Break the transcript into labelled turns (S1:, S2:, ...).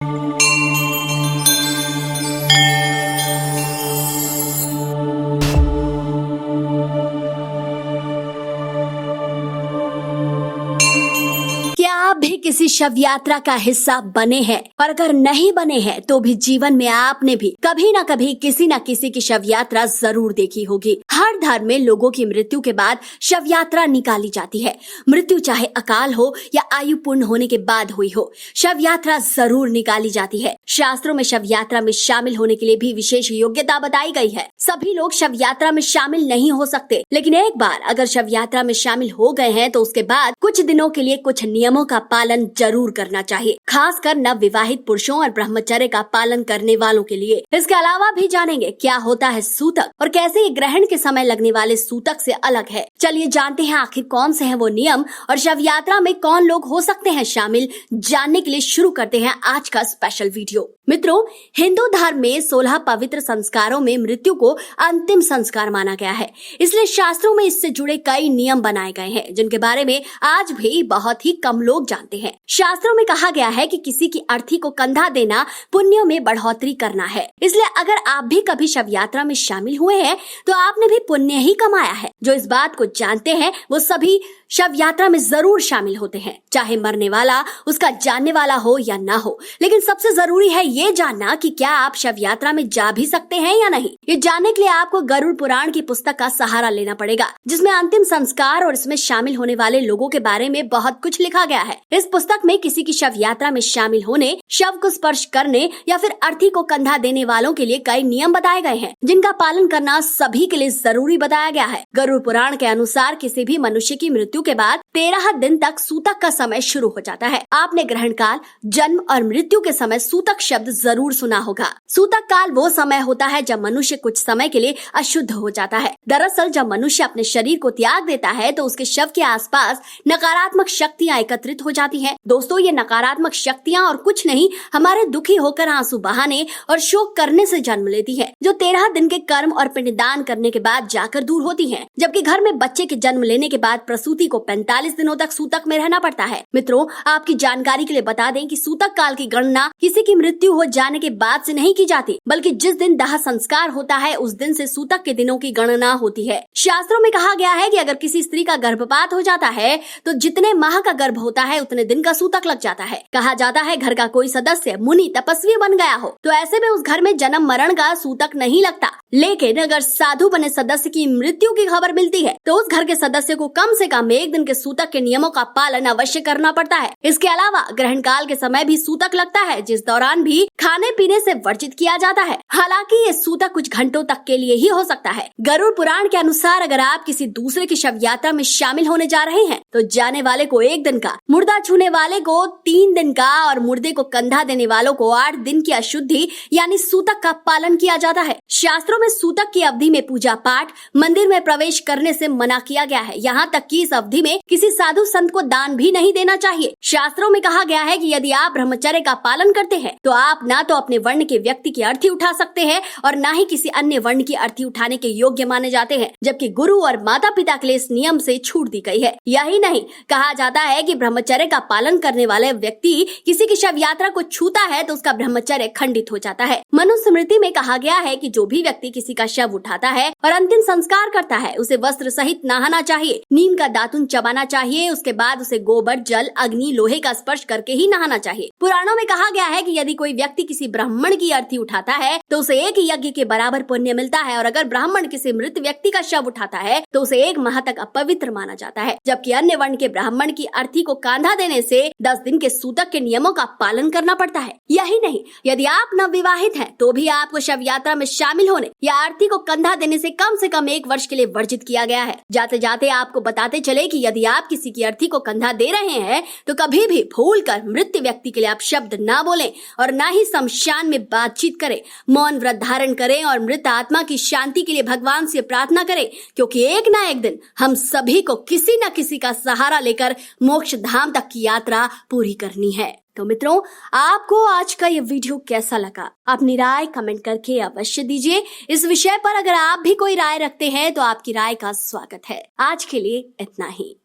S1: क्या आप भी किसी शव यात्रा का हिस्सा बने हैं? और अगर नहीं बने हैं तो भी जीवन में आपने भी कभी न कभी किसी न किसी की शव यात्रा जरूर देखी होगी। हर धर्म में लोगों की मृत्यु के बाद शव यात्रा निकाली जाती है। मृत्यु चाहे अकाल हो या आयु पूर्ण होने के बाद हुई हो, शव यात्रा जरूर निकाली जाती है। शास्त्रों में शव यात्रा में शामिल होने के लिए भी विशेष योग्यता बताई गई है। सभी लोग शव यात्रा में शामिल नहीं हो सकते, लेकिन एक बार अगर शव यात्रा में शामिल हो गए हैं तो उसके बाद कुछ दिनों के लिए कुछ नियमों का पालन जरूर करना चाहिए, खासकर नव विवाहित पुरुषों और ब्रह्मचर्य का पालन करने वालों के लिए। इसके अलावा भी जानेंगे क्या होता है सूतक और कैसे ये ग्रहण के समय लगने वाले सूतक से अलग है। चलिए जानते हैं आखिर कौन से हैं वो नियम और शव यात्रा में कौन लोग हो सकते हैं शामिल। जानने के लिए शुरू करते हैं आज का स्पेशल वीडियो। मित्रों, हिंदू धर्म में 16 पवित्र संस्कारों में मृत्यु को अंतिम संस्कार माना गया है, इसलिए शास्त्रों में इससे जुड़े कई नियम बनाए गए हैं जिनके बारे में आज भी बहुत ही कम लोग जानते हैं। शास्त्रों में कहा गया है कि किसी की अर्थी को कंधा देना पुण्यों में बढ़ोतरी करना है, इसलिए अगर आप भी कभी शव यात्रा में शामिल हुए हैं तो आपने भी पुण्य ही कमाया है। जो इस बात को जानते हैं वो सभी शव यात्रा में जरूर शामिल होते हैं, चाहे मरने वाला उसका जानने वाला हो या ना हो। लेकिन सबसे जरूरी है ये जानना कि क्या आप शव यात्रा में जा भी सकते हैं या नहीं। ये जानने के लिए आपको गरुड़ पुराण की पुस्तक का सहारा लेना पड़ेगा, जिसमें अंतिम संस्कार और इसमें शामिल होने वाले लोगों के बारे में बहुत कुछ लिखा गया है। इस पुस्तक में किसी की शव यात्रा में शामिल होने, शव को स्पर्श करने या फिर अर्थी को कंधा देने वालों के लिए कई नियम बताए गए हैं, जिनका पालन करना सभी के लिए जरूरी बताया गया है। गरुड़ पुराण के अनुसार किसी भी मनुष्य की मृत्यु के बाद 13 दिन तक सूतक का समय शुरू हो जाता है। आपने ग्रहण काल, जन्म और मृत्यु के समय सूतक शब्द जरूर सुना होगा। सूतक काल वो समय होता है जब मनुष्य कुछ समय के लिए अशुद्ध हो जाता है। दरअसल जब मनुष्य अपने शरीर को त्याग देता है तो उसके शव के आसपास नकारात्मक शक्तियाँ एकत्रित हो जाती हैं। दोस्तों, ये नकारात्मक शक्तियाँ और कुछ नहीं, हमारे दुखी होकर आंसू बहाने और शोक करने से जन्म लेती है, जो 13 दिन के कर्म और पिंडदान करने के बाद जाकर दूर होती है। जबकि घर में बच्चे के जन्म लेने के बाद प्रसूति को 45 दिनों तक सूतक में रहना पड़ता है। मित्रों, आपकी जानकारी के लिए बता दें कि सूतक काल की गणना किसी की मृत्यु हो जाने के बाद से नहीं की जाती, बल्कि जिस दिन दाह संस्कार होता है उस दिन से सूतक के दिनों की गणना होती है। शास्त्रों में कहा गया है कि अगर किसी स्त्री का गर्भपात हो जाता है तो जितने माह का गर्भ होता है उतने दिन का सूतक लग जाता है। कहा जाता है घर का कोई सदस्य मुनि तपस्वी बन गया हो तो ऐसे में उस घर में जन्म मरण का सूतक नहीं लगता। लेकिन अगर साधु बने सदस्य की मृत्यु की खबर मिलती है तो उस घर के सदस्य को कम से कम एक दिन के सूतक के नियमों का पालन अवश्य करना पड़ता है। इसके अलावा ग्रहण काल के समय भी सूतक लगता है, जिस दौरान भी खाने पीने से वर्जित किया जाता है। हालांकि ये सूतक कुछ घंटों तक के लिए ही हो सकता है। गरुड़ पुराण के अनुसार अगर आप किसी दूसरे की शव यात्रा में शामिल होने जा रहे हैं तो जाने वाले को 1 दिन का, मुर्दा छूने वाले को 3 दिन का और मुर्दे को कंधा देने वालों को 8 दिन की अशुद्धि यानी सूतक का पालन किया जाता है। शास्त्रों में सूतक की अवधि में पूजा पाठ, मंदिर में प्रवेश करने से मना किया गया है। यहाँ तक कि इस अवधि में किसी साधु संत को दान भी नहीं देना चाहिए। शास्त्रों में कहा गया है कि यदि आप ब्रह्मचर्य का पालन करते हैं तो आप ना तो अपने वर्ण के व्यक्ति की अर्थी उठा सकते हैं और ना ही किसी अन्य वर्ण की अर्थी उठाने के योग्य माने जाते हैं, जबकि गुरु और माता पिता के लिए इस नियम से छूट दी गई है। यही नहीं, कहा जाता है कि ब्रह्मचर्य का पालन करने वाले व्यक्ति किसी की शव यात्रा को छूता है तो उसका ब्रह्मचर्य खंडित हो जाता है। मनुस्मृति में कहा गया है कि जो भी व्यक्ति किसी का शव उठाता है और अंतिम संस्कार करता है उसे वस्त्र सहित नहाना चाहिए, नीम का दातुन चबाना चाहिए, उसके बाद उसे गोबर, जल, अग्नि, लोहे का स्पर्श करके ही नहाना चाहिए। पुराणों में कहा गया है कि यदि कोई व्यक्ति किसी ब्राह्मण की अर्थी उठाता है तो उसे 1 यज्ञ के बराबर पुण्य मिलता है, और अगर ब्राह्मण किसी मृत व्यक्ति का शव उठाता है तो उसे 1 माह तक अपवित्र माना जाता है। जबकि अन्य वर्ण के ब्राह्मण की अर्थी को कांधा देने से 10 दिन के सूतक के नियमों का पालन करना पड़ता है। यही नहीं, यदि आप नवविवाहित हैं तो भी आपको शव यात्रा में शामिल होने या अर्थी को कंधा देने से कम 1 वर्ष के लिए वर्जित किया गया है। जाते जाते आपको बताते चले कि यदि आप किसी की अर्थी को कंधा दे रहे हैं तो कभी भी भूलकर मृत व्यक्ति के लिए आप शब्द ना बोलें और ना ही शमशान में बातचीत करें। मौन व्रत धारण करें और मृत आत्मा की शांति के लिए भगवान से प्रार्थना करें, क्योंकि एक ना एक दिन हम सभी को किसी न किसी का सहारा लेकर मोक्ष धाम तक की यात्रा पूरी करनी है। तो मित्रों, आपको आज का ये वीडियो कैसा लगा? अपनी राय कमेंट करके अवश्य दीजिए। इस विषय पर अगर आप भी कोई राय रखते हैं तो आपकी राय का स्वागत है। आज के लिए इतना ही।